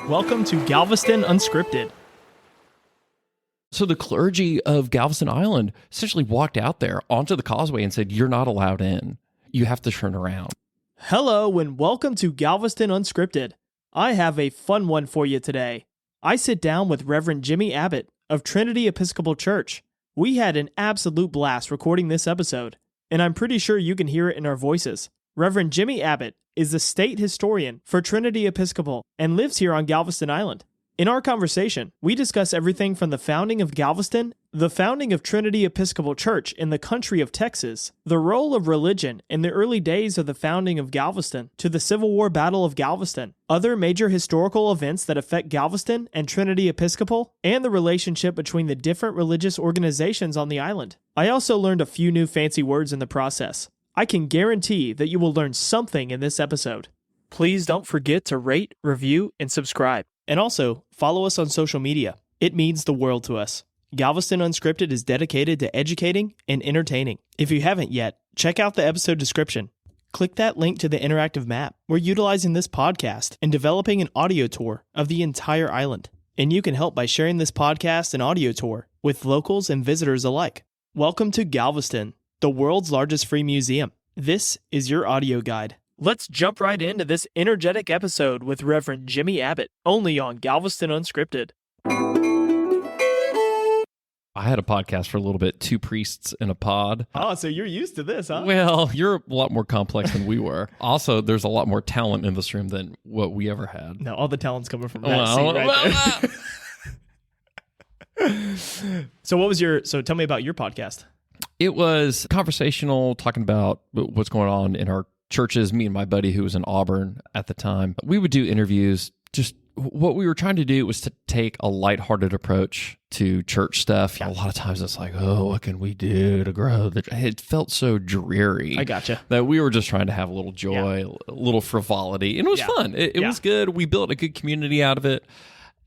Welcome to Galveston Unscripted. So the clergy of Galveston Island essentially walked out there onto the causeway and said, "You're not allowed in. You have to turn around." Hello and welcome to Galveston Unscripted. I have a fun one for you today. I sit down with Reverend Jimmy Abbott of Trinity Episcopal Church. We had an absolute blast recording this episode, and I'm pretty sure you can hear it in our voices. Reverend Jimmy Abbott is the state historian for Trinity Episcopal and lives here on Galveston Island. In our conversation, we discuss everything from the founding of Galveston, the founding of Trinity Episcopal Church in the country of Texas, the role of religion in the early days of the founding of Galveston, to the Civil War Battle of Galveston, other major historical events that affect Galveston and Trinity Episcopal, and the relationship between the different religious organizations on the island. I also learned a few new fancy words in the process. I can guarantee that you will learn something in this episode. Please don't forget to rate, review, and subscribe. And also, follow us on social media. It means the world to us. Galveston Unscripted is dedicated to educating and entertaining. If you haven't yet, check out the episode description. Click that link to the interactive map. We're utilizing this podcast and developing an audio tour of the entire island. And you can help by sharing this podcast and audio tour with locals and visitors alike. Welcome to Galveston, the world's largest free museum. This is your audio guide. Let's jump right into this energetic episode with Reverend Jimmy Abbott, only on Galveston Unscripted. I had a podcast for a little bit, 2 priests in a pod. Oh, so you're used to this, huh? Well, you're a lot more complex than we were. Also, there's a lot more talent in this room than what we ever had. No, all the talent's coming from that seat right there. So tell me about your podcast. It was conversational, talking about what's going on in our churches. Me and my buddy who was in Auburn at the time, we would do interviews. Just what we were trying to do was to take a lighthearted approach to church stuff. A lot of times it's like, oh, what can we do to grow? It felt so dreary. I gotcha. That we were just trying to have a little joy, a little frivolity. And it was fun. It was good. We built a good community out of it.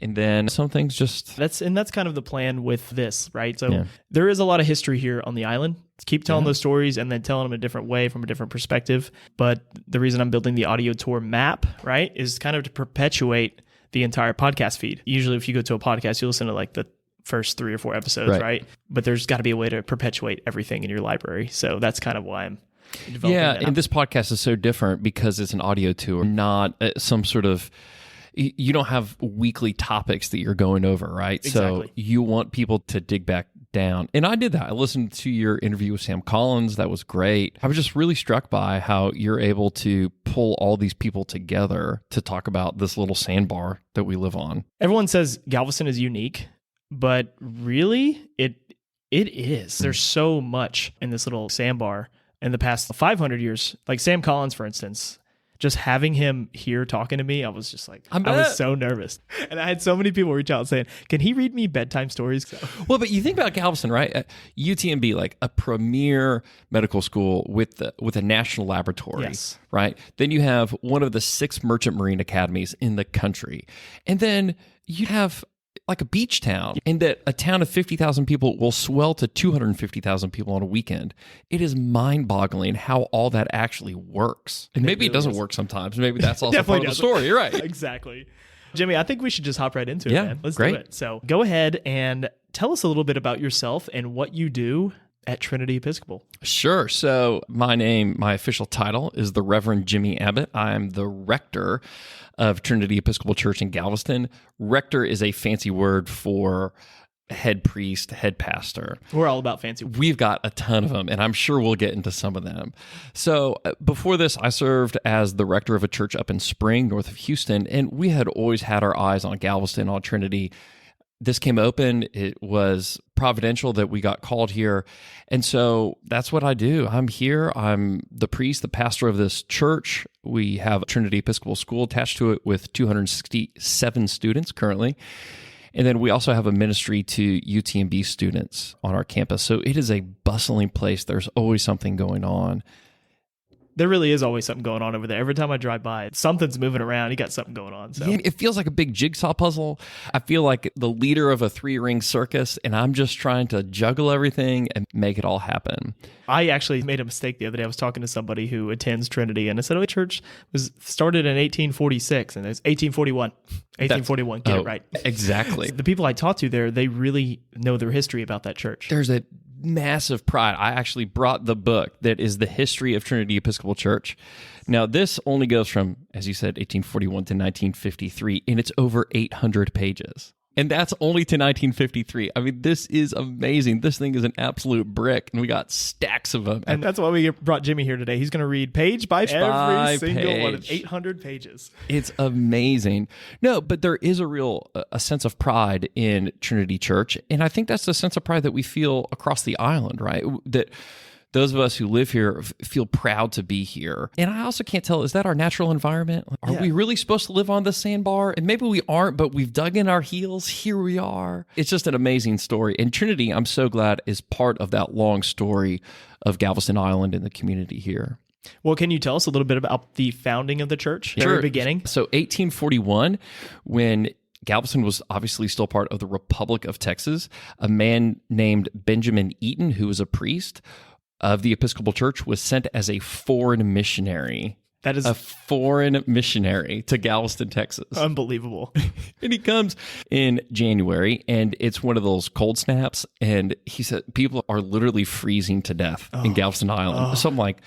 And then some things just... That's kind of the plan with this, right? So there is a lot of history here on the island. Keep telling those stories and then telling them a different way from a different perspective. But the reason I'm building the audio tour map, right, is kind of to perpetuate the entire podcast feed. Usually if you go to a podcast, you listen to like the first 3 or 4 episodes, right? But there's got to be a way to perpetuate everything in your library. So that's kind of why I'm developing that. And this podcast is so different because it's an audio tour, not some sort of... You don't have weekly topics that you're going over, right? Exactly. So you want people to dig back down. And I did that. I listened to your interview with Sam Collins. That was great. I was just really struck by how you're able to pull all these people together to talk about this little sandbar that we live on. Everyone says Galveston is unique, but really it is. There's so much in this little sandbar in the past 500 years. Like Sam Collins, for instance, just having him here talking to me, I was just like, I was so nervous. And I had so many people reach out saying, can he read me bedtime stories? Well, but you think about Galveston, right? UTMB, like a premier medical school with a national laboratory, right? Then you have one of the 6 merchant marine academies in the country. And then you have like a beach town, and that a town of 50,000 people will swell to 250,000 people on a weekend. It is mind-boggling how all that actually works. And maybe it doesn't work sometimes. Maybe that's also part of the story. You're right. Exactly. Jimmy, I think we should just hop right into it, man. Let's do it. So go ahead and tell us a little bit about yourself and what you do at Trinity Episcopal. Sure. So my official title is the Reverend Jimmy Abbott. I'm the Rector of Trinity Episcopal Church in Galveston. Rector is a fancy word for head priest, head pastor. We're all about fancy words. We've got a ton of them, and I'm sure we'll get into some of them. So before this, I served as the rector of a church up in Spring, north of Houston, and we had always had our eyes on Galveston, on Trinity. This came open. It was providential that we got called here. And so that's what I do. I'm here. I'm the priest, the pastor of this church. We have a Trinity Episcopal School attached to it with 267 students currently. And then we also have a ministry to UTMB students on our campus. So it is a bustling place. There's always something going on. There really is always something going on over there. Every time I drive by, something's moving around. You got something going on. So yeah, it feels like a big jigsaw puzzle. I feel like the leader of a 3-ring circus, and I'm just trying to juggle everything and make it all happen. I actually made a mistake the other day. I was talking to somebody who attends Trinity, and I said, church was started in 1846, and it's 1841. 1841, get it right. Exactly. The people I talked to there, they really know their history about that church. There's a massive pride. I actually brought the book that is the history of Trinity Episcopal Church. Now, this only goes from, as you said, 1841 to 1953, and it's over 800 pages. And that's only to 1953. I mean, this is amazing. This thing is an absolute brick, and we got stacks of them. And that's why we brought Jimmy here today. He's going to read page by every single one of 800 pages. It's amazing. No, but there is a sense of pride in Trinity Church, and I think that's the sense of pride that we feel across the island, right? That those of us who live here feel proud to be here. And I also can't tell, is that our natural environment? Are we really supposed to live on the sandbar? And maybe we aren't, but we've dug in our heels. Here we are. It's just an amazing story. And Trinity, I'm so glad, is part of that long story of Galveston Island and the community here. Well, can you tell us a little bit about the founding of the church, Sure. very beginning? So 1841, when Galveston was obviously still part of the Republic of Texas, a man named Benjamin Eaton, who was a priest of the Episcopal Church, was sent as a foreign missionary. That is a foreign missionary to Galveston, Texas. Unbelievable. And he comes in January, and it's one of those cold snaps. And he said people are literally freezing to death in Galveston Island. Something like,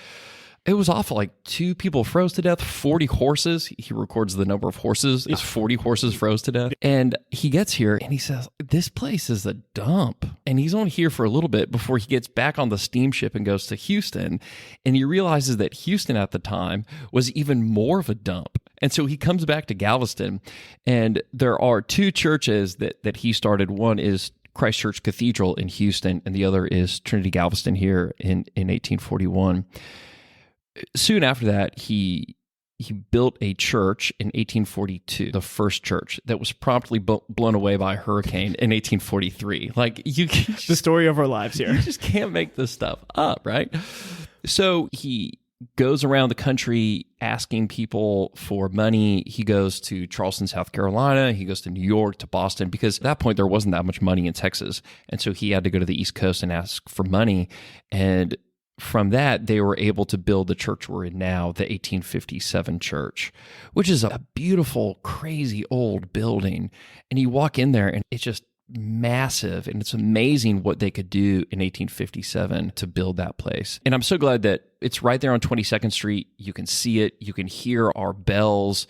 it was awful. Like 2 people froze to death, 40 horses. He records the number of horses. It's 40 horses froze to death. And he gets here and he says, this place is a dump. And he's only here for a little bit before he gets back on the steamship and goes to Houston. And he realizes that Houston at the time was even more of a dump. And so he comes back to Galveston. And there are 2 churches that he started. One is Christ Church Cathedral in Houston, and the other is Trinity Galveston here in 1841. Soon after that, he built a church in 1842, the first church that was promptly blown away by a hurricane in 1843. Like the story of our lives here. You just can't make this stuff up, right? So he goes around the country asking people for money. He goes to Charleston, South Carolina. He goes to New York, to Boston, because at that point there wasn't that much money in Texas. And so he had to go to the East Coast and ask for money. And from that, they were able to build the church we're in now, the 1857 church, which is a beautiful, crazy old building. And you walk in there and it's just massive. And it's amazing what they could do in 1857 to build that place. And I'm so glad that it's right there on 22nd Street. You can see it. You can hear our bells.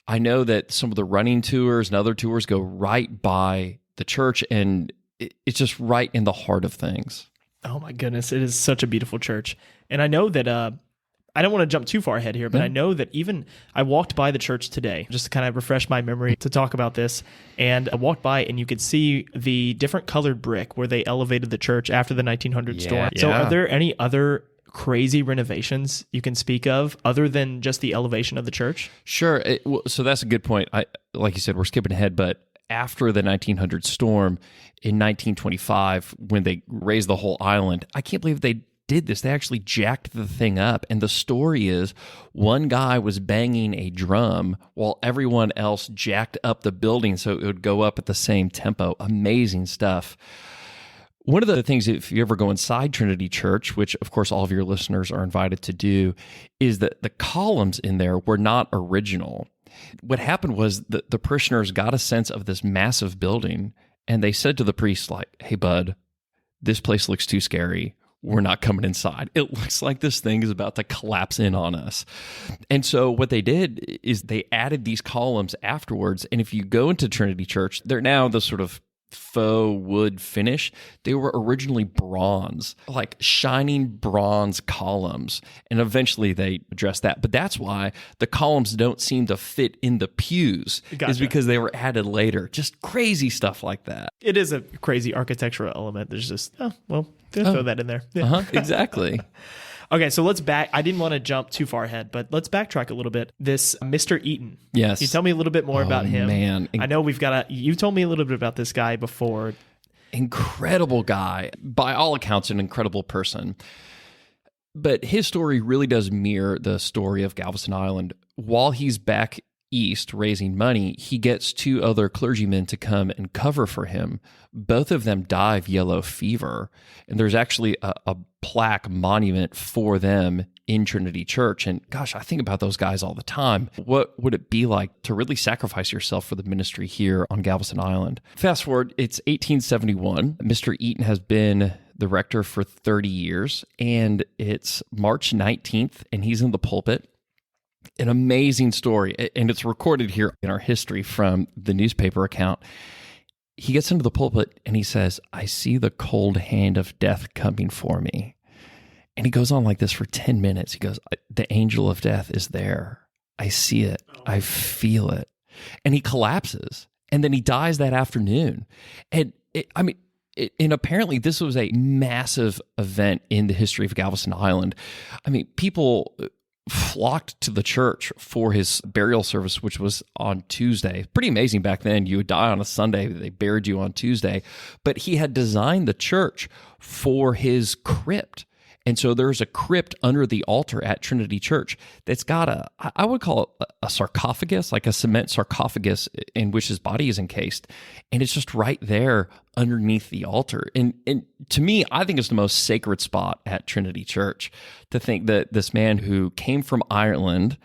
I know that some of the running tours and other tours go right by the church, and it's just right in the heart of things. Oh my goodness, it is such a beautiful church. And I know that, I don't want to jump too far ahead here, but I know that even I walked by the church today, just to kind of refresh my memory to talk about this, and I walked by and you could see the different colored brick where they elevated the church after the 1900 storm. So are there any other crazy renovations you can speak of other than just the elevation of the church? Sure. So that's a good point. Like you said, we're skipping ahead, but after the 1900 storm in 1925, when they raised the whole island, I can't believe they did this. They actually jacked the thing up. And the story is one guy was banging a drum while everyone else jacked up the building so it would go up at the same tempo. Amazing stuff. One of the things, if you ever go inside Trinity Church, which of course all of your listeners are invited to do, is that the columns in there were not original. What happened was the parishioners got a sense of this massive building, and they said to the priest, like, hey, bud, this place looks too scary. We're not coming inside. It looks like this thing is about to collapse in on us. And so what they did is they added these columns afterwards, and if you go into Trinity Church, they're now the sort of faux wood finish. They were originally bronze, like shining bronze columns. And eventually they addressed that. But that's why the columns don't seem to fit in the pews, is because they were added later. Just crazy stuff like that. It is a crazy architectural element. There's just, throw that in there. Yeah. Exactly. Okay, so let's back. I didn't want to jump too far ahead, but let's backtrack a little bit. This Mr. Eaton. Yes. Can you tell me a little bit more about him? Man. I know you told me a little bit about this guy before. Incredible guy. By all accounts, an incredible person. But his story really does mirror the story of Galveston Island. While he's back east raising money, he gets two other clergymen to come and cover for him. Both of them die of yellow fever, and there's actually a plaque monument for them in Trinity Church. And gosh, I think about those guys all the time. What would it be like to really sacrifice yourself for the ministry here on Galveston Island? Fast forward, it's 1871. Mr. Eaton has been the rector for 30 years, and it's March 19th, and he's in the pulpit. An amazing story, and it's recorded here in our history from the newspaper account. He gets into the pulpit and he says, "I see the cold hand of death coming for me." And he goes on like this for 10 minutes. He goes, "The angel of death is there. I see it. I feel it." And he collapses, and then he dies that afternoon. And and apparently this was a massive event in the history of Galveston Island. I mean, people flocked to the church for his burial service, which was on Tuesday. Pretty amazing back then. You would die on a Sunday. They buried you on Tuesday. But he had designed the church for his crypt. And so there's a crypt under the altar at Trinity Church that's got I would call it a sarcophagus, like a cement sarcophagus in which his body is encased. And it's just right there underneath the altar. And to me, I think it's the most sacred spot at Trinity Church, to think that this man who came from Ireland,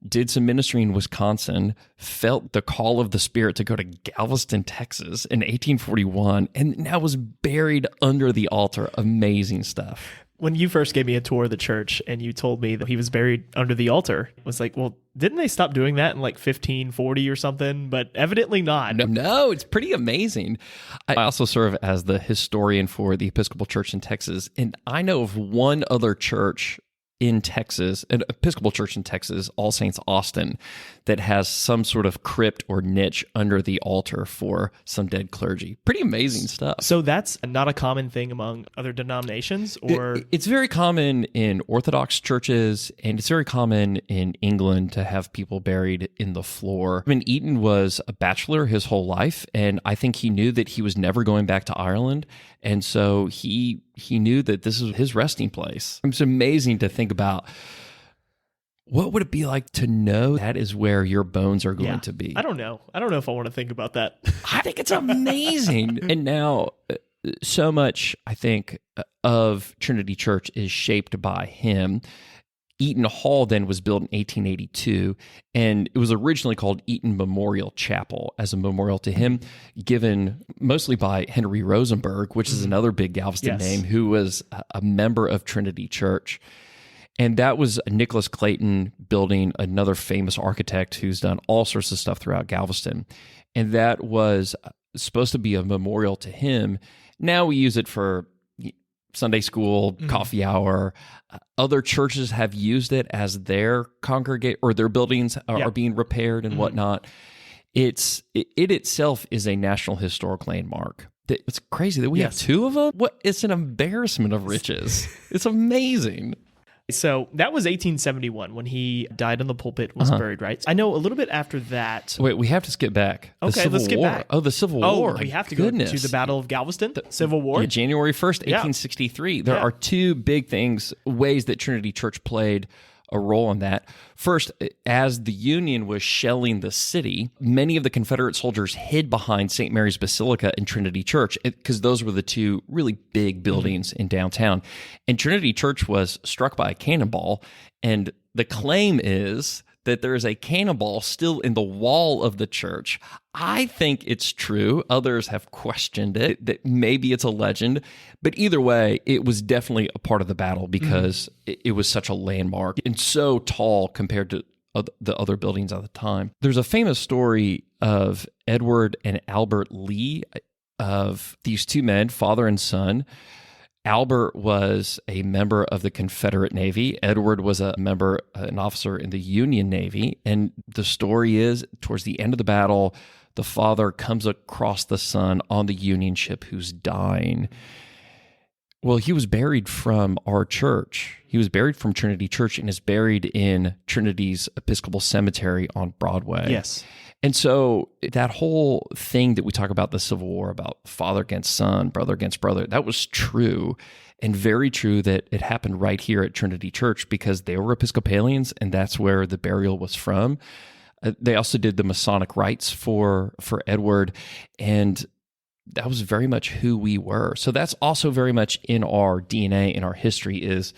did some ministry in Wisconsin, felt the call of the Spirit to go to Galveston, Texas in 1841, and now was buried under the altar. Amazing stuff. When you first gave me a tour of the church and you told me that he was buried under the altar, I was like, well, didn't they stop doing that in like 1540 or something? But evidently not. No, it's pretty amazing. I also serve as the historian for the Episcopal Church in Texas, and I know of one other church in Texas, an Episcopal Church in Texas, All Saints Austin, that has some sort of crypt or niche under the altar for some dead clergy. Pretty amazing stuff. So that's not a common thing among other denominations, or it's very common in Orthodox churches, and it's very common in England to have people buried in the floor. I mean, Eaton was a bachelor his whole life, and I think he knew that he was never going back to Ireland, and so he knew that this is his resting place. It's amazing to think about. What would it be like to know that is where your bones are going to be? I don't know if I want to think about that. I think it's amazing. And now, so much, I think, of Trinity Church is shaped by him. Eaton Hall then was built in 1882, and it was originally called Eaton Memorial Chapel as a memorial to him, given mostly by Henry Rosenberg, which is another big Galveston name, who was a member of Trinity Church. And that was Nicholas Clayton building, another famous architect who's done all sorts of stuff throughout Galveston. And that was supposed to be a memorial to him. Now we use it for Sunday school, coffee hour. Other churches have used it as their congregate, or their buildings are being repaired and whatnot. It itself is a National Historic Landmark. It's crazy that we have two of them. It's an embarrassment of riches. It's amazing. So that was 1871 when he died in the pulpit, was buried, right? I know a little bit after that. Wait, we have to skip back. Okay, let's skip back. Oh, the Civil War. We have to go to the Battle of Galveston, Civil War. Yeah, January 1st, 1863. There are two big ways that Trinity Church played a role in that. First, as the Union was shelling the city, many of the Confederate soldiers hid behind St. Mary's Basilica and Trinity Church, because those were the two really big buildings in downtown. And Trinity Church was struck by a cannonball, and the claim is that there is a cannonball still in the wall of the church. I think it's true. Others have questioned it, that maybe it's a legend. But either way, it was definitely a part of the battle, because it was such a landmark and so tall compared to the other buildings at the time. There's a famous story of Edward and Albert Lee, of these two men, father and son. Albert was a member of the Confederate Navy. Edward was an officer in the Union Navy. And the story is, towards the end of the battle, the father comes across the son on the Union ship who's dying. Well, he was buried from our church. He was buried from Trinity Church and is buried in Trinity's Episcopal Cemetery on Broadway. Yes. And so that whole thing that we talk about the Civil War, about father against son, brother against brother, that was true, and very true that it happened right here at Trinity Church because they were Episcopalians and that's where the burial was from. They also did the Masonic rites for Edward, and that was very much who we were. So that's also very much in our DNA, in our history, is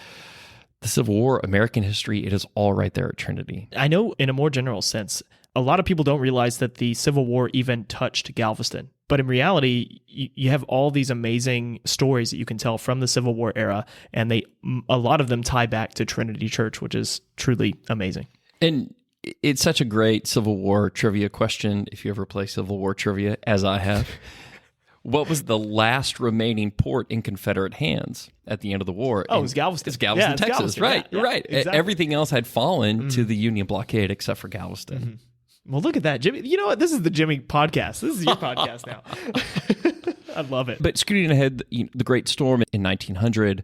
the Civil War, American history. It is all right there at Trinity. I know in a more general sense, a lot of people don't realize that the Civil War even touched Galveston. But in reality, you have all these amazing stories that you can tell from the Civil War era, and a lot of them tie back to Trinity Church, which is truly amazing. And it's such a great Civil War trivia question, if you ever play Civil War trivia, as I have. What was the last remaining port in Confederate hands at the end of the war? Oh, it was Galveston. It's Galveston, Texas. Galveston. Right, yeah, right. Exactly. Everything else had fallen to the Union blockade except for Galveston. Mm-hmm. Well, look at that, Jimmy. You know what? This is the Jimmy podcast. This is your podcast now. I love it. But scooting ahead, the Great Storm in 1900,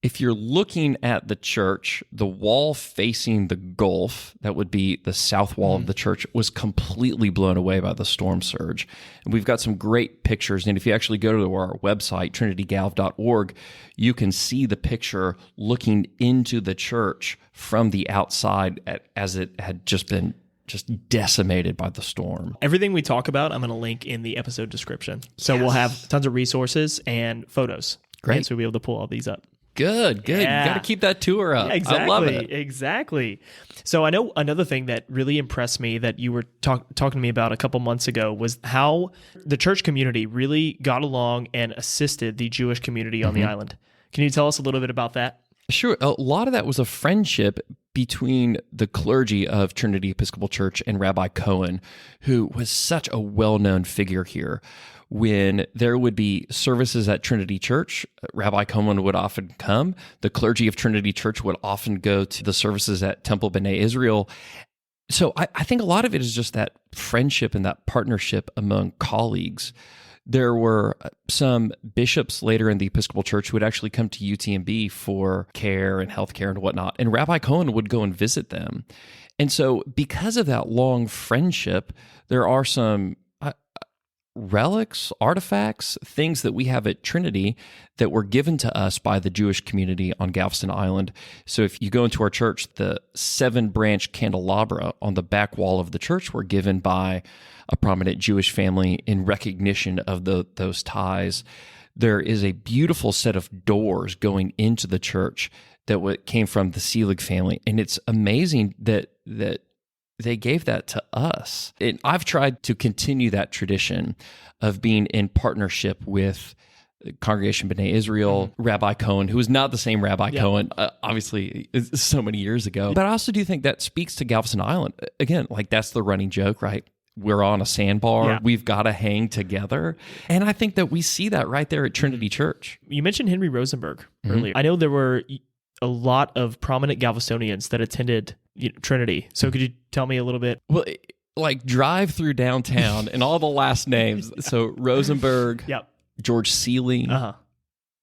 if you're looking at the church, the wall facing the Gulf, that would be the south wall of the church, was completely blown away by the storm surge. And we've got some great pictures. And if you actually go to our website, trinitygalv.org, you can see the picture looking into the church from the outside as it had just been decimated by the storm. Everything we talk about, I'm going to link in the episode description. So we'll have tons of resources and photos. Great. And so we'll be able to pull all these up. Good. Yeah. You got to keep that tour up. Exactly. I love it. Exactly. So I know another thing that really impressed me that you were talking to me about a couple months ago was how the church community really got along and assisted the Jewish community on the island. Can you tell us a little bit about that? Sure. A lot of that was a friendship between the clergy of Trinity Episcopal Church and Rabbi Cohen, who was such a well-known figure here. When there would be services at Trinity Church, Rabbi Cohen would often come. The clergy of Trinity Church would often go to the services at Temple B'nai Israel. So I think a lot of it is just that friendship and that partnership among colleagues. There were some bishops later in the Episcopal Church who would actually come to UTMB for care and healthcare and whatnot, and Rabbi Cohen would go and visit them. And so because of that long friendship, there are some relics, artifacts, things that we have at Trinity that were given to us by the Jewish community on Galveston Island. So if you go into our church, the 7-branch candelabra on the back wall of the church were given by a prominent Jewish family in recognition of those ties. There is a beautiful set of doors going into the church that came from the Selig family, and it's amazing that they gave that to us. And I've tried to continue that tradition of being in partnership with Congregation B'nai Israel, Rabbi Cohen, who is not the same Rabbi Cohen, obviously, so many years ago. But I also do think that speaks to Galveston Island. Again, like that's the running joke, right? We're on a sandbar. Yeah. We've got to hang together. And I think that we see that right there at Trinity Church. You mentioned Henry Rosenberg earlier. I know there were a lot of prominent Galvestonians that attended Trinity. So could you tell me a little bit? Well, like drive through downtown and all the last names. So Rosenberg, George Seeley.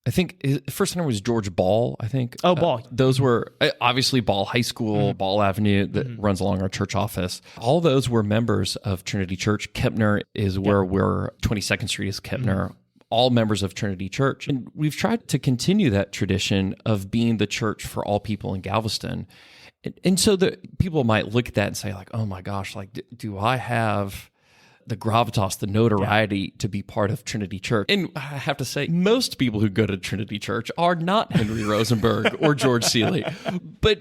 I think his first name was George Ball, I think. Oh, Ball. Those were obviously Ball High School, Ball Avenue that runs along our church office. All those were members of Trinity Church. Kepner is where we're, 22nd Street is Kepner. All members of Trinity Church. And we've tried to continue that tradition of being the church for all people in Galveston. And so the people might look at that and say like, oh my gosh, like, do I have the gravitas, the notoriety to be part of Trinity Church? And I have to say, most people who go to Trinity Church are not Henry Rosenberg or George Seeley. But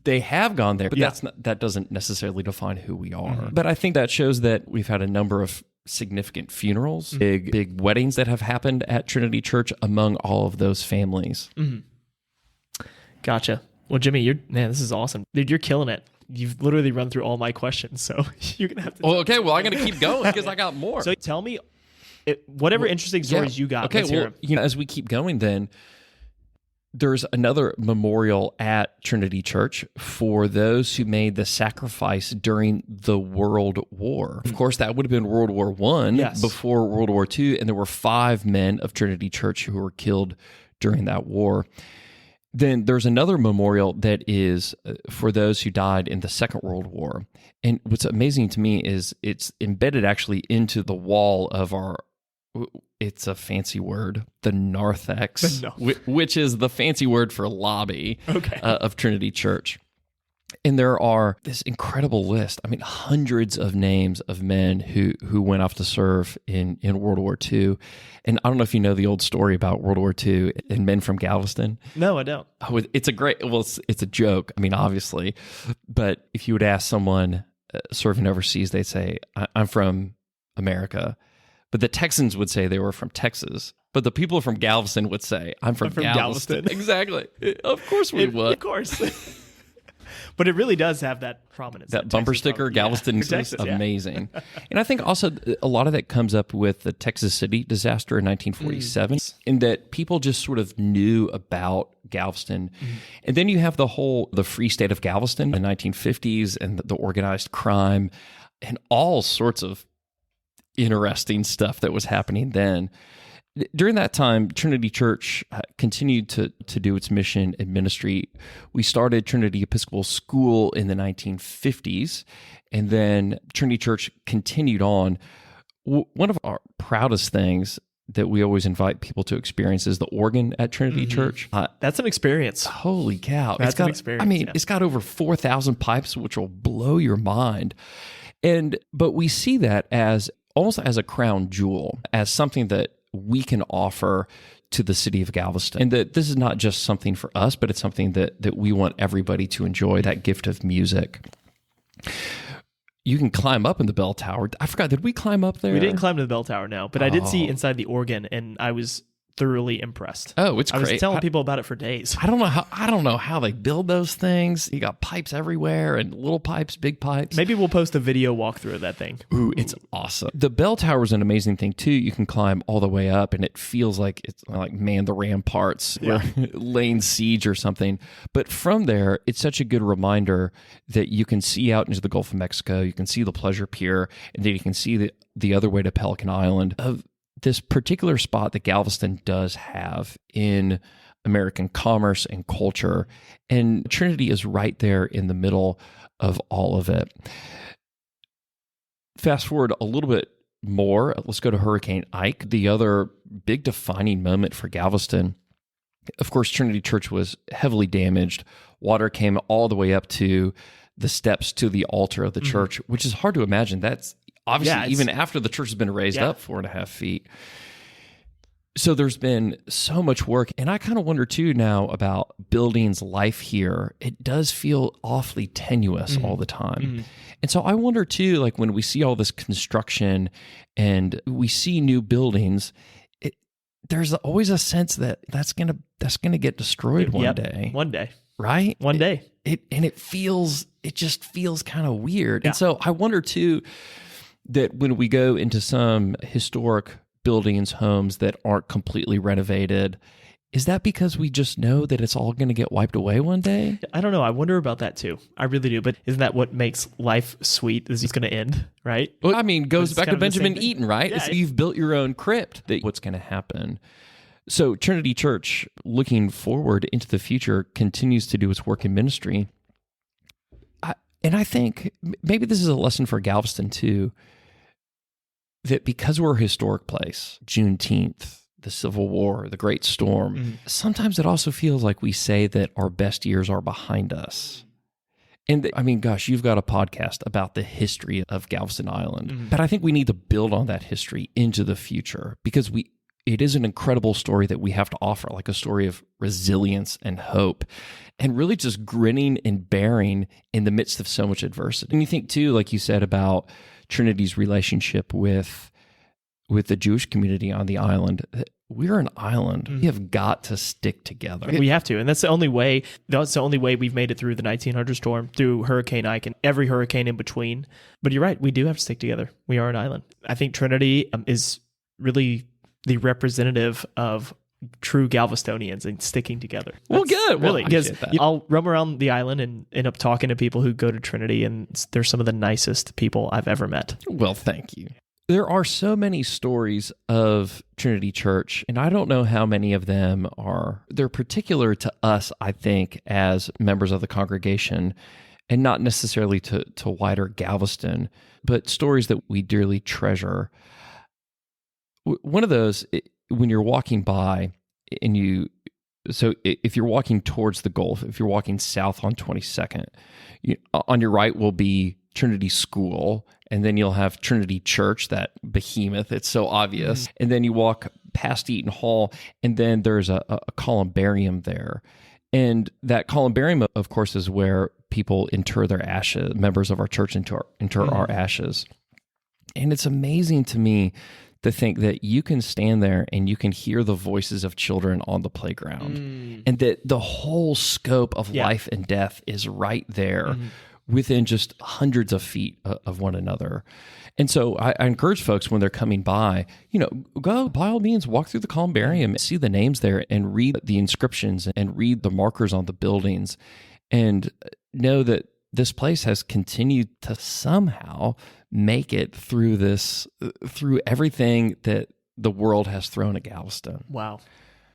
they have gone there, but that doesn't necessarily define who we are. But I think that shows that we've had a number of significant funerals, big weddings that have happened at Trinity Church among all of those families. Gotcha. Well, Jimmy, this is awesome. Dude, you're killing it. You've literally run through all my questions, so you're going to have to... Well, okay, I'm going to keep going because I got more. So tell me whatever interesting stories you got. Okay, as we keep going then, There's another memorial at Trinity Church for those who made the sacrifice during the World War. Of course, that would have been World War I before World War II, and there were 5 men of Trinity Church who were killed during that war. Then there's another memorial that is for those who died in the Second World War. And what's amazing to me is it's embedded actually into the wall of our, it's a fancy word, the narthex, which is the fancy word for lobby of Trinity Church. And there are this incredible list. I mean, hundreds of names of men who went off to serve in World War II. And I don't know if you know the old story about World War II and men from Galveston. No, I don't. Oh, it's a joke. I mean, obviously. But if you would ask someone serving overseas, they'd say, I'm from America. But the Texans would say they were from Texas. But the people from Galveston would say, I'm from Galveston. Exactly. Of course we would. Of course. But it really does have that prominence. That bumper sticker, Galveston, is amazing. And I think also a lot of that comes up with the Texas City disaster in 1947, in that people just sort of knew about Galveston. And then you have the Free State of Galveston in the 1950s and the organized crime and all sorts of interesting stuff that was happening then. During that time, Trinity Church continued to do its mission and ministry. We started Trinity Episcopal School in the 1950s, and then Trinity Church continued on. One of our proudest things that we always invite people to experience is the organ at Trinity Church. That's an experience. Holy cow. That's an experience. I mean, it's got over 4,000 pipes, which will blow your mind. But we see that as almost as a crown jewel, as something that we can offer to the city of Galveston. And that this is not just something for us, but it's something that we want everybody to enjoy, that gift of music. You can climb up in the bell tower. I forgot, did we climb up there? We didn't climb to the bell tower, no. But I did see inside the organ, and I was thoroughly impressed. Oh, it's great. I was telling people about it for days. I don't know how they build those things. You got pipes everywhere, and little pipes, big pipes. Maybe we'll post a video walkthrough of that thing. Ooh, it's awesome. The bell tower is an amazing thing too. You can climb all the way up, and it feels like it's like Man the Ramparts or laying siege or something. But from there, it's such a good reminder that you can see out into the Gulf of Mexico. You can see the Pleasure Pier, and then you can see the other way to Pelican Island. Of this particular spot that Galveston does have in American commerce and culture, and Trinity is right there in the middle of all of it. Fast forward a little bit more, let's go to Hurricane Ike, the other big defining moment for Galveston. Of course, Trinity Church was heavily damaged. Water came all the way up to the steps to the altar of the church, which is hard to imagine. That's obviously, even after the church has been raised up 4.5 feet. So there's been so much work. And I kind of wonder, too, now about buildings' life here. It does feel awfully tenuous all the time. And so I wonder, too, like when we see all this construction and we see new buildings, there's always a sense that that's gonna get destroyed one day. One day. Right? One day. It just feels kind of weird. And so I wonder, too, that when we go into some historic buildings, homes that aren't completely renovated, is that because we just know that it's all going to get wiped away one day? I don't know. I wonder about that too. I really do. But isn't that what makes life sweet? Is it's going to end, right? Well, I mean, goes back to Benjamin Eaton, right? Yeah. You've built your own crypt. What's going to happen? So Trinity Church, looking forward into the future, continues to do its work in ministry. And I think maybe this is a lesson for Galveston too, that because we're a historic place, Juneteenth, the Civil War, the Great Storm, sometimes it also feels like we say that our best years are behind us. And I mean, gosh, you've got a podcast about the history of Galveston Island, but I think we need to build on that history into the future because it is an incredible story that we have to offer, like a story of resilience and hope, and really just grinning and bearing in the midst of so much adversity. And you think too, like you said about Trinity's relationship with the Jewish community on the island. We're an island. We have got to stick together. We have to, and that's the only way. That's the only way we've made it through the 1900 storm, through Hurricane Ike, and every hurricane in between. But you're right, we do have to stick together. We are an island. I think Trinity is really the representative of true Galvestonians and sticking together. Well, good. Really, Well, I because appreciate that. I'll roam around the island and end up talking to people who go to Trinity, and they're some of the nicest people I've ever met. Well, thank you. There are so many stories of Trinity Church, and I don't know how many of them they're particular to us, I think, as members of the congregation, and not necessarily to wider Galveston, but stories that we dearly treasure. One of those, when you're walking by, so if you're walking towards the Gulf, if you're walking south on 22nd, on your right will be Trinity School, and then you'll have Trinity Church, that behemoth. It's so obvious. And then you walk past Eaton Hall, and then there's a columbarium there. And that columbarium, of course, is where people inter their ashes, members of our church inter our ashes. And it's amazing to me to think that you can stand there and you can hear the voices of children on the playground, and that the whole scope of life and death is right there within just hundreds of feet of one another. And so I encourage folks when they're coming by, go by all means, walk through the columbarium, see the names there, and read the inscriptions and read the markers on the buildings, and know that this place has continued to somehow make it through everything that the world has thrown at Galveston. Wow.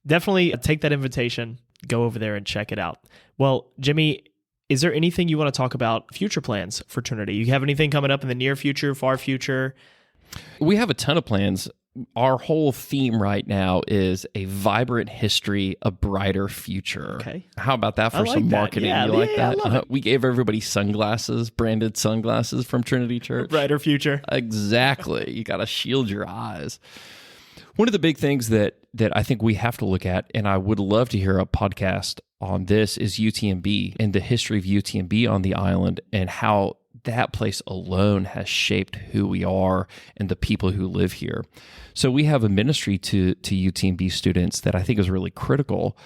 Definitely take that invitation, go over there and check it out. Well, Jimmy, is there anything you want to talk about future plans for Trinity? You have anything coming up in the near future, far future? We have a ton of plans. Our whole theme right now is a vibrant history, a brighter future. Okay. How about that for some marketing? Yeah, you like that? I love it. We gave everybody sunglasses, branded sunglasses from Trinity Church. Brighter future. Exactly. You got to shield your eyes. One of the big things that I think we have to look at, and I would love to hear a podcast on this, is UTMB and the history of UTMB on the island, and how that place alone has shaped who we are and the people who live here. So we have a ministry to UTMB students that I think is really critical.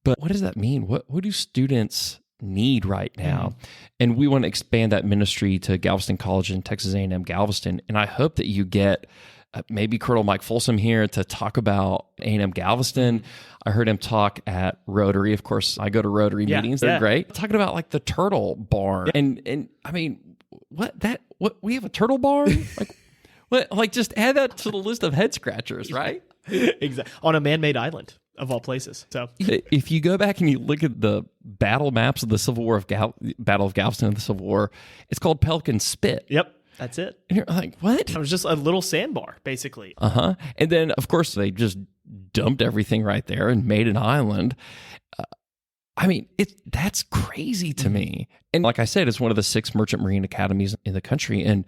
But what does that mean? What do students need right now? And we want to expand that ministry to Galveston College and Texas A&M Galveston. And I hope that you get maybe Colonel Mike Folsom here to talk about A&M Galveston. I heard him talk at Rotary. Of course, I go to Rotary meetings. They're great. Talking about like the turtle barn. And I mean, what we have a turtle barn? Like just add that to the list of head scratchers, right? Exactly. On a man-made island of all places. So if you go back and you look at the battle maps of the Civil War of Battle of Galveston and the Civil War, it's called Pelican Spit. Yep. That's it. And you're like, what? It was just a little sandbar, basically. And then, of course, they just dumped everything right there and made an island. I mean, that's crazy to me. And like I said, it's one of the 6 merchant marine academies in the country. And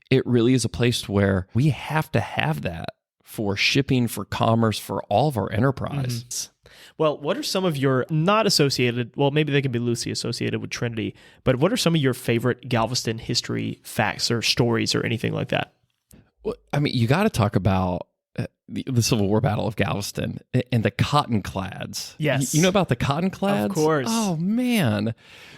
it really is a place where we have to have that for shipping, for commerce, for all of our enterprise. Well, what are some of your not associated, well, maybe they can be loosely associated with Trinity, but what are some of your favorite Galveston history facts or stories or anything like that? Well, I mean, you got to talk about the Civil War Battle of Galveston and the cotton clads. Yes. You know about the cotton clads? Of course. Oh, man.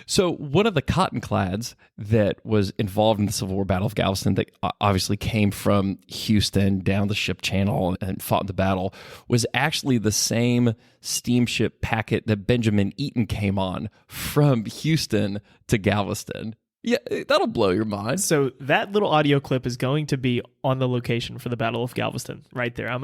So one of the cotton clads that was involved in the Civil War Battle of Galveston that obviously came from Houston down the ship channel and fought the battle was actually the same steamship packet that Benjamin Eaton came on from Houston to Galveston. Yeah, that'll blow your mind. So that little audio clip is going to be on the location for the Battle of Galveston right there. I'm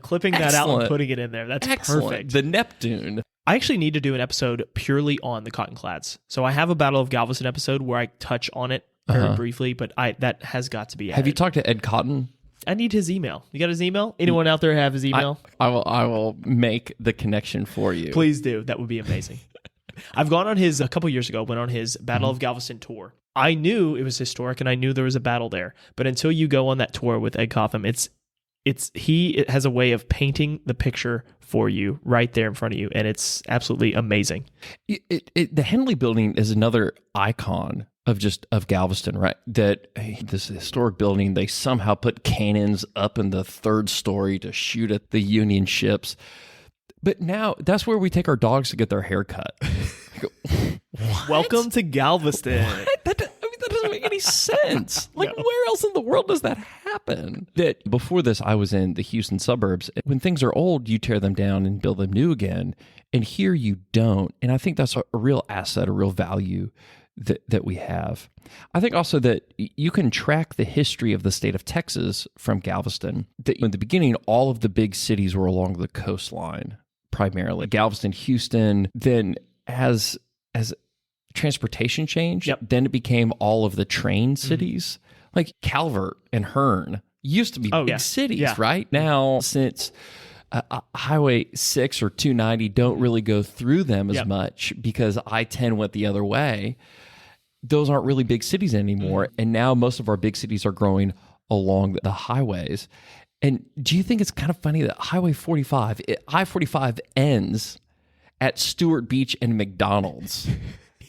clipping that out and putting it in there. That's perfect. The Neptune. I actually need to do an episode purely on the cotton clads. So I have a Battle of Galveston episode where I touch on it very briefly, but that has got to be added. Have you talked to Ed Cotton? I need his email. You got his email? Anyone out there have his email? I will make the connection for you. Please do. That would be amazing. I've gone on a couple years ago, went on his Battle of Galveston tour. I knew it was historic and I knew there was a battle there. But until you go on that tour with Ed Cotham, it has a way of painting the picture for you right there in front of you. And it's absolutely amazing. The Henley Building is another icon of Galveston, right? That this historic building, they somehow put cannons up in the 3rd story to shoot at the Union ships. But now that's where we take our dogs to get their hair cut. Welcome to Galveston. What? That doesn't make any sense. Like, where else in the world does that happen? That before this, I was in the Houston suburbs. When things are old, you tear them down and build them new again. And here you don't. And I think that's a real asset, a real value that we have. I think also that you can track the history of the state of Texas from Galveston. In the beginning, all of the big cities were along the coastline, primarily. Galveston, Houston. Then as transportation changed, then it became all of the train cities. Like Calvert and Hearn used to be big cities, right? Now, since Highway 6 or 290 don't really go through them as much because I-10 went the other way, those aren't really big cities anymore. And now most of our big cities are growing along the highways. And do you think it's kind of funny that I-45 ends at Stewart Beach and McDonald's?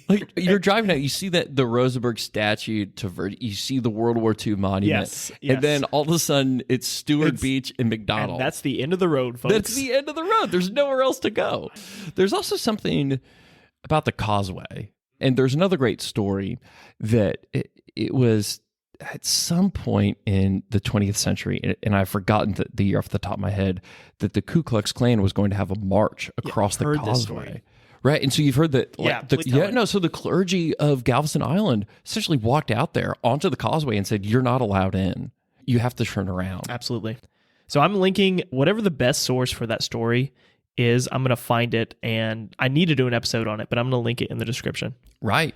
Like, you're driving out, you see that the Rosenberg statue, you see the World War II monument, and then all of a sudden it's Stewart Beach and McDonald's. And that's the end of the road, folks. That's the end of the road. There's nowhere else to go. There's also something about the causeway, and there's another great story that it was at some point in the 20th century, and I've forgotten the year off the top of my head, that the Ku Klux Klan was going to have a march across the causeway. Right, and so you've heard that. So the clergy of Galveston Island essentially walked out there onto the causeway and said, "You're not allowed in. You have to turn around." Absolutely. So I'm linking whatever the best source for that story is. I'm going to find it, and I need to do an episode on it, but I'm going to link it in the description. Right.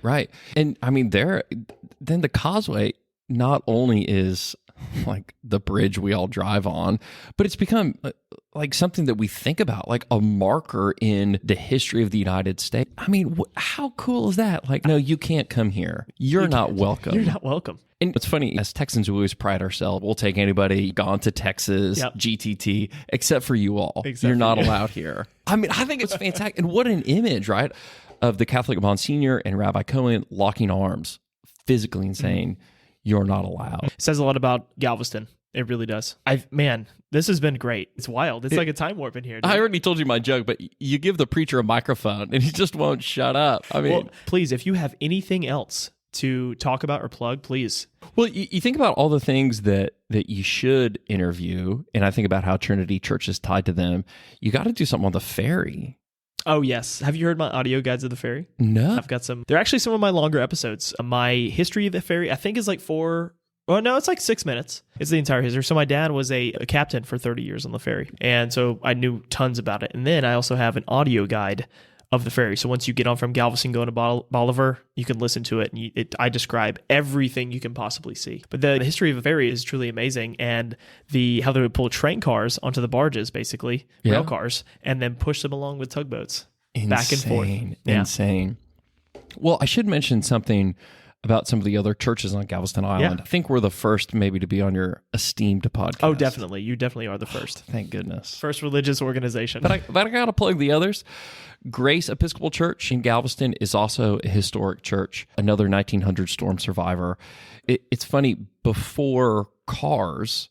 And I mean, then the causeway not only is like the bridge we all drive on, but it's become like something that we think about, like a marker in the history of the United States. I mean, how cool is that? Like, no, you can't come here. You're not welcome. You're not welcome. And it's funny, as Texans, we always pride ourselves. We'll take anybody gone to Texas, GTT, except for you all. You're not allowed here. I mean, I think it's fantastic. And what an image, right? Of the Catholic Monsignor and Rabbi Cohen locking arms, physically and saying, "You're not allowed." It says a lot about Galveston. It really does. This has been great. It's wild. It's like a time warp in here, dude. I already told you my joke, but you give the preacher a microphone and he just won't shut up. I mean, please, if you have anything else to talk about or plug, please. Well, you think about all the things that you should interview, and I think about how Trinity Church is tied to them. You got to do something on the ferry. Oh, yes. Have you heard my audio guides of the ferry? No. I've got some. They're actually some of my longer episodes. My history of the ferry, I think, is like 6 minutes. It's the entire history. So my dad was a captain for 30 years on the ferry. And so I knew tons about it. And then I also have an audio guide of the ferry. So once you get on from Galveston going to Bolivar, you can listen to it. And I describe everything you can possibly see. But the history of the ferry is truly amazing. And how they would pull train cars onto the barges, basically, rail cars, and then push them along with tugboats. Back and forth. Insane. Well, I should mention something about some of the other churches on Galveston Island. I think we're the first maybe to be on your esteemed podcast. Oh, definitely. You definitely are the first. Thank goodness. First religious organization. But I got to plug the others. Grace Episcopal Church in Galveston is also a historic church, another 1900 storm survivor. It's funny, before cars,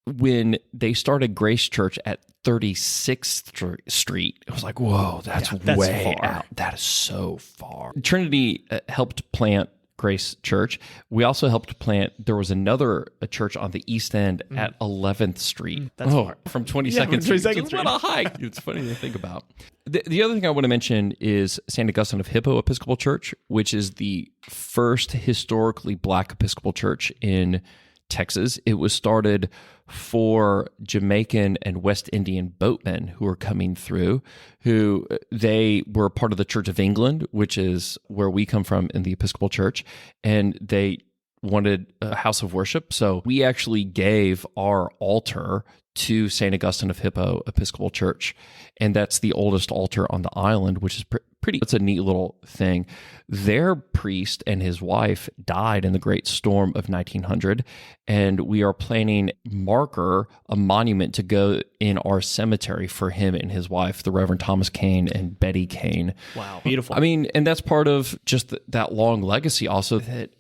when they started Grace Church at 36th Street, it was like, whoa, that's way far out. That is so far. Trinity helped plant Grace Church. We also helped plant, there was a church on the east end at 11th Street. That's far. From 22nd Street. What a hike. It's funny to think about. The other thing I want to mention is St. Augustine of Hippo Episcopal Church, which is the first historically Black Episcopal church in Texas. It was started for Jamaican and West Indian boatmen who were coming through, who they were part of the Church of England, which is where we come from in the Episcopal Church, and they wanted a house of worship. So we actually gave our altar to St. Augustine of Hippo Episcopal Church, and that's the oldest altar on the island, which is it's a neat little thing. Their priest and his wife died in the Great Storm of 1900, and we are planning a monument to go in our cemetery for him and his wife, the Reverend Thomas Kane and Betty Kane. Wow, beautiful. I mean, and that's part of just that long legacy also that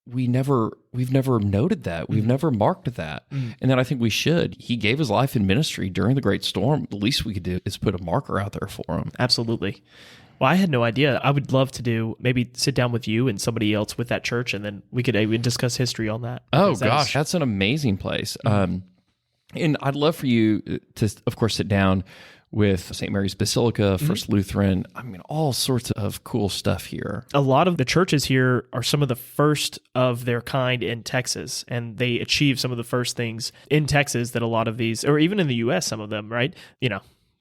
we've never noted that. We've never marked that. And then I think we should. He gave his life in ministry during the Great Storm. The least we could do is put a marker out there for him. Absolutely. Well, I had no idea. I would love to maybe sit down with you and somebody else with that church, and then we could even discuss history on that. Oh, gosh, that's an amazing place. And I'd love for you to, of course, sit down with St. Mary's Basilica, First Lutheran. I mean, all sorts of cool stuff here. A lot of the churches here are some of the first of their kind in Texas, and they achieved some of the first things in Texas that a lot of these, or even in the U.S., some of them, right?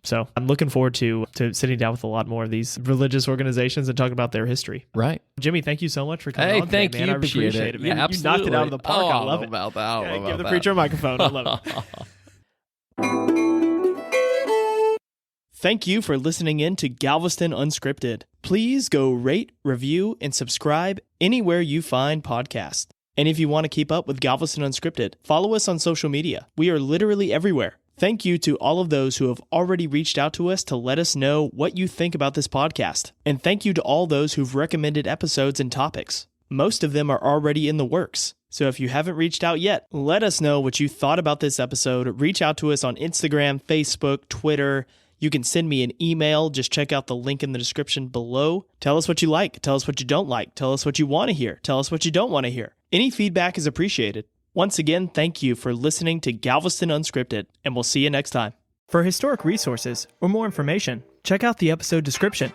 So I'm looking forward to sitting down with a lot more of these religious organizations and talking about their history. Right. Jimmy, thank you so much for coming on today, man. I appreciate it, man. Yeah, you knocked it out of the park. I love it. About that. Give the preacher a microphone. I love it. Thank you for listening in to Galveston Unscripted. Please go rate, review, and subscribe anywhere you find podcasts. And if you want to keep up with Galveston Unscripted, follow us on social media. We are literally everywhere. Thank you to all of those who have already reached out to us to let us know what you think about this podcast. And thank you to all those who've recommended episodes and topics. Most of them are already in the works. So if you haven't reached out yet, let us know what you thought about this episode. Reach out to us on Instagram, Facebook, Twitter. You can send me an email. Just check out the link in the description below. Tell us what you like. Tell us what you don't like. Tell us what you want to hear. Tell us what you don't want to hear. Any feedback is appreciated. Once again, thank you for listening to Galveston Unscripted, and we'll see you next time. For historic resources or more information, check out the episode description.